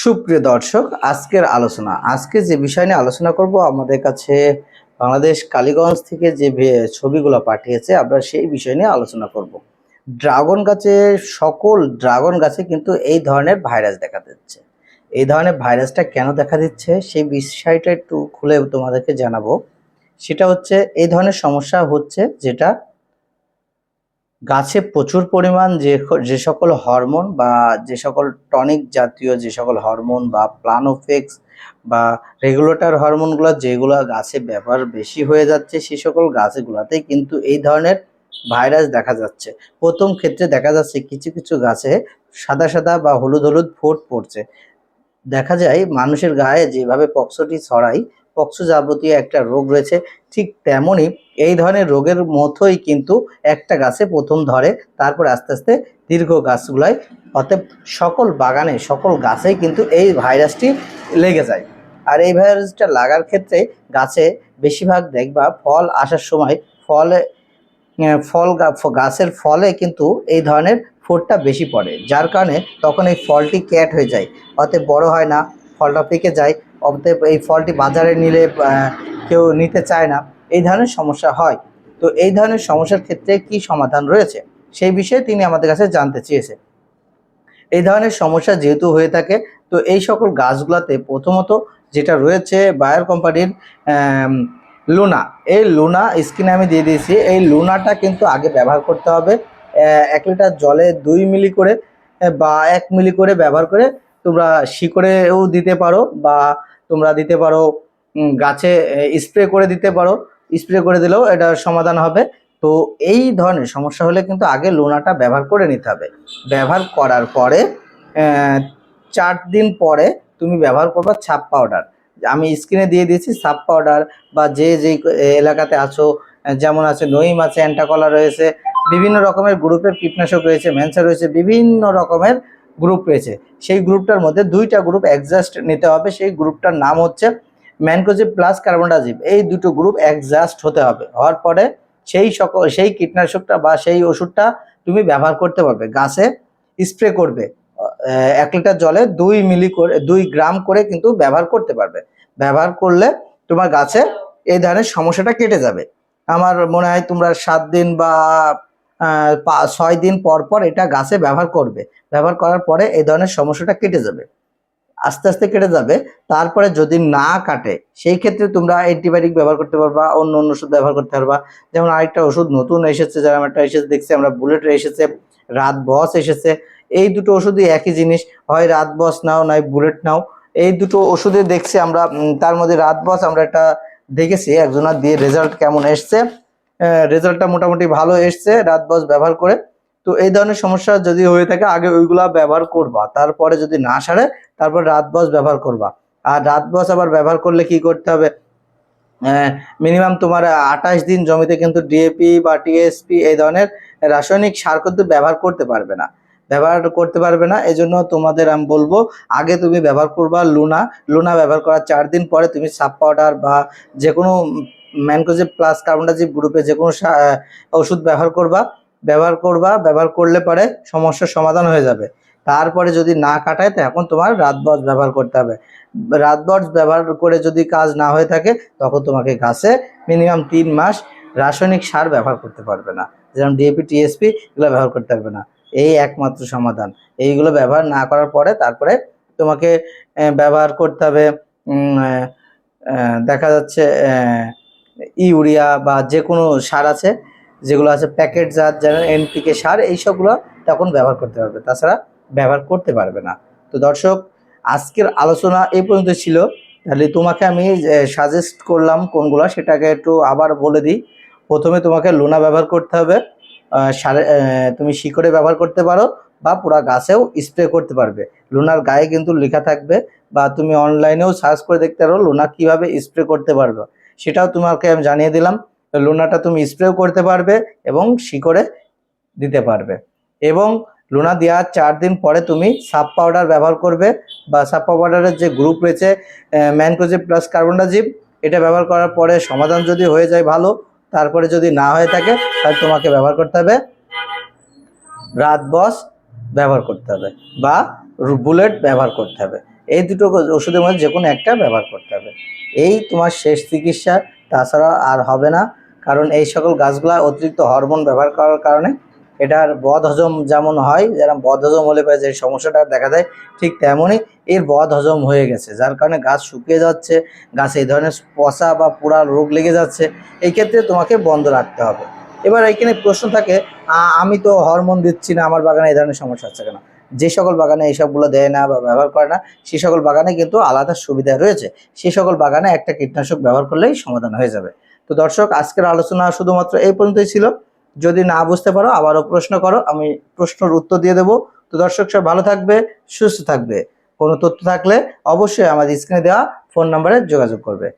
সুপ্রিয় দর্শক, আজকে যে বিষয় নিয়ে আলোচনা করব, আমাদের কাছে বাংলাদেশ কালীগঞ্জ থেকে যে ছবিগুলো পাঠিয়েছে, আমরা সেই বিষয় নিয়ে আলোচনা করব। সকল ড্রাগন গাছে কিন্তু এই ধরনের ভাইরাস দেখা দিচ্ছে। এই ধরনের ভাইরাসটা কেন দেখা দিচ্ছে সেই বিষয়টা একটু খুলে তোমাদেরকে জানাবো। সেটা হচ্ছে, এই ধরনের সমস্যা হচ্ছে যেটা গাছে প্রচুর পরিমাণ যে সকল হরমোন বা যে সকল টনিক জাতীয় যে সকল হরমোন বা প্লানোফেক্স বা রেগুলেটর হরমোনগুলো যেগুলো গাছে ব্যবহার বেশি হয়ে যাচ্ছে, সেই সকল গাছগুলোতেই কিন্তু এই ধরনের ভাইরাস দেখা যাচ্ছে। প্রথম ক্ষেত্রে দেখা যাচ্ছে কিছু কিছু গাছে সাদা সাদা বা হলুদ হলুদ ফোট পড়ছে। দেখা যায় মানুষের গায়ে যেভাবে পক্সটি ছড়ায়, পক্সো যাবতীয় একটা রোগ রয়েছে, ঠিক তেমনই এই ধরনের রোগের মতোই কিন্তু একটা গাছে প্রথম ধরে, তারপর আস্তে আস্তে দীর্ঘ গাছগুলায়, অতএব সকল বাগানে সকল গাছেই কিন্তু এই ভাইরাসটি লেগে যায়। আর এই ভাইরাসটা লাগার ক্ষেত্রে গাছে বেশিরভাগ দেখবা ফল আসার সময় ফলে গাছের ফলে কিন্তু এই ধরনের ফোটটা বেশি পড়ে, যার কারণে তখন এই ফলটি ক্যাট হয়ে যায়, অতএব বড় হয় না, ফলটা পেকে যায়, অতএব এই ফলটি বাজারে নিলে কেউ নিতে চায় না, এই ধরনের সমস্যা হয়। তো এই ধরনের সমস্যার ক্ষেত্রে কি সমাধান রয়েছে সেই বিষয়ে তিনি আমাদের কাছে জানতে চেয়েছে। এই ধরনের সমস্যা যেহেতু হয়ে থাকে, তো এই সকল গাছগুলোতে প্রথমত যেটা রয়েছে বায়ার কোম্পানির লুনা, এই লুনা স্ক্রিনে আমি দিয়ে দিয়েছি। এই লুনাটা কিন্তু আগে ব্যবহার করতে হবে 1 লিটার জলে 2 মিলি করে বা 1 মিলি করে ব্যবহার করে তোমরা শিকড়েও দিতে পারো, বা তোমরা দিতে পারো গাছে স্প্রে করে দিতে পারো। স্প্রে করে দিলেও এটা সমাধান হবে। তো এই ধরনের সমস্যা হলে কিন্তু আগে লুনাটা ব্যবহার করে নিতে হবে। ব্যবহার করার পরে 4 দিন পরে তুমি ব্যবহার করবা ছাপ পাউডার। আমি স্ক্রিনে দিয়ে দিয়েছি ছাপ পাউডার, বা যে যেই এলাকাতে আছো, যেমন আছে নইম আছে, অ্যান্টাকলা রয়েছে, বিভিন্ন রকমের গ্রুপের কীটনাশক রয়েছে, ম্যানসা রয়েছে, বিভিন্ন রকমের গ্রুপ রয়েছে। সেই গ্রুপটার মধ্যে 2টা গ্রুপ অ্যাডজাস্ট নিতে হবে। সেই গ্রুপটার নাম হচ্ছে ম্যানকোজেব প্লাস কার্বনডাজিম। এই দুটো গ্রুপ অ্যাডজাস্ট হতে হবে। হওয়ার পরে সেই কীটনাশকটা বা সেই ওষুধটা তুমি ব্যবহার করতে পারবে, গাছে স্প্রে করবে। 1 লিটার জলে 2 মিলি করে 2 গ্রাম করে কিন্তু ব্যবহার করতে পারবে। ব্যবহার করলে তোমার গাছে এই ধরনের সমস্যাটা কেটে যাবে। আমার মনে হয় তোমরা 7 দিন বা 6 দিন পর পর এটা গাছে ব্যবহার করবে। ব্যবহার করার পরে এই ধরনের সমস্যাটা কেটে যাবে, আস্তে আস্তে কেটে যাবে। তারপরে যদি না কাটে, সেই ক্ষেত্রে তোমরা অ্যান্টিবায়োটিক ব্যবহার করতে পারবা, অন্য অন্য ওষুধ ব্যবহার করতে পারবা। যেমন আরেকটা ওষুধ নতুন এসেছে, যারা একটা এসেছে দেখছি আমরা, বুলেট এসেছে, রাত বস এসেছে। এই দুটো ওষুধই একই জিনিস, হয় রাত বস নাও নয় বুলেট নাও। এই দুটো ওষুধে দেখছি আমরা, তার মধ্যে রাত বস আমরা একটা দেখেছি একজনের দিয়ে রেজাল্ট কেমন এসছে। রেজাল্টটা মোটামুটি ভালো এসছে রাত বস ব্যবহার করে। তো এই ধরনের সমস্যা যদি হয়ে থাকে আগে ওইগুলা ব্যবহার করবা, তারপরে যদি না সারে তারপর রাত বস ব্যবহার করবা। আর রাত বস আবার ব্যবহার করলে কি করতে হবে, মিনিমাম তোমার 28 দিন জমিতে কিন্তু ডিএপি বা টিএসপি এই ধরনের রাসায়নিক সার কিন্তু ব্যবহার করতে পারবে না। এই জন্য তোমাদের আমি বলবো, আগে তুমি ব্যবহার করবা লুনা ব্যবহার করার 4 দিন পরে তুমি সাব পাউডার বা যে কোনো ম্যানকোজেব প্লাস কার্বনডাজিম গ্রুপে যে কোনো ওষুধ ব্যবহার করলে পরে সমস্যার সমাধান হয়ে যাবে। তারপরে যদি না কাটায়, তখন তোমার রাত বস ব্যবহার করতে হবে। রাত বস ব্যবহার করে যদি কাজ না হয়ে থাকে, তখন তোমাকে গাছে মিনিমাম 3 মাস রাসায়নিক সার ব্যবহার করতে পারবে না, যেমন ডিএপি টিএসপি, এগুলো ব্যবহার করতে পারবে না। এই একমাত্র সমাধান। এইগুলো ব্যবহার না করার পরে তারপরে তোমাকে ব্যবহার করতে হবে, দেখা যাচ্ছে ইউরিয়া বা যে কোনো সার আছে, যেগুলো আছে প্যাকেট জাত, যেমন এনপিকে সার, এইসবগুলো তখন ব্যবহার করতে পারবে, তাছাড়া ব্যবহার করতে পারবে না। তো দর্শক, আজকের আলোচনা এই পর্যন্ত ছিল। তাহলে তোমাকে আমি সাজেস্ট করলাম কোনগুলো, সেটাকে একটু আবার বলে দিই। প্রথমে তোমাকে লুনা ব্যবহার করতে হবে। তুমি শিকড়ে ব্যবহার করতে পারো, বা পুরা গাছেও স্প্রে করতে পারবে। লুনার গায়ে কিন্তু লেখা থাকবে, বা তুমি অনলাইনেও সার্চ করে দেখতে পারো লুনা কিভাবে স্প্রে করতে পারবে, সেটাও তোমাকে আমি জানিয়ে দিলাম। লুনাটা তুমি স্প্রেও করতে পারবে এবং শিকড়ে দিতে পারবে। এবং লুনা দেওয়ার 4 দিন পরে তুমি সাব পাউডার ব্যবহার করবে, বা সাব পাউডারের যে গ্রুপ রয়েছে ম্যানকোজেব প্লাস কার্বনডাজিম, এটা ব্যবহার করার পরে সমাধান যদি হয়ে যায় ভালো, তারপরে যদি না হয়ে থাকে তাহলে তোমাকে ব্যবহার করতে হবে রাত বস ব্যবহার করতে হবে, বা বুলেট ব্যবহার করতে হবে। এই দুটো ওষুধের মধ্যে যে কোনো একটা ব্যবহার করতে হবে। এই তোমার শেষ চিকিৎসা, তাছাড়া আর হবে না। কারণ এই সকল গাছগুলা অতিরিক্ত হরমোন ব্যবহার করার কারণে এটার বদহজম যেমন হয়, যেরকম বদহজম হলে পরে যে সমস্যাটা দেখা দেয়, ঠিক তেমনই এর বদহজম হয়ে গেছে, যার কারণে গাছ শুকিয়ে যাচ্ছে, গাছে এই ধরনের পচা বা পোড়া রোগ লেগে যাচ্ছে। এই ক্ষেত্রে তোমাকে বন্ধ রাখতে হবে। এবার এইখানে প্রশ্ন থাকে, আমি তো হরমোন দিচ্ছি না, আমার বাগানে এই ধরনের সমস্যা হচ্ছে কেন? যে সকল বাগানে এইসবগুলো দেয় না বা ব্যবহার করে না, সে সকল বাগানে কিন্তু আলাদা সুবিধা রয়েছে। সে সকল বাগানে একটা কীটনাশক ব্যবহার করলেই সমাধান হয়ে যাবে। তো দর্শক, আজকের আলোচনা শুধুমাত্র এই পর্যন্তই ছিল। যদি না বুঝতে পারো আবারও প্রশ্ন করো, আমি প্রশ্নের উত্তর দিয়ে দেবো। তো দর্শক সব ভালো থাকবে, সুস্থ থাকবে। কোনো তথ্য থাকলে অবশ্যই আমাদের স্ক্রিনে দেওয়া ফোন নাম্বারে যোগাযোগ করবে।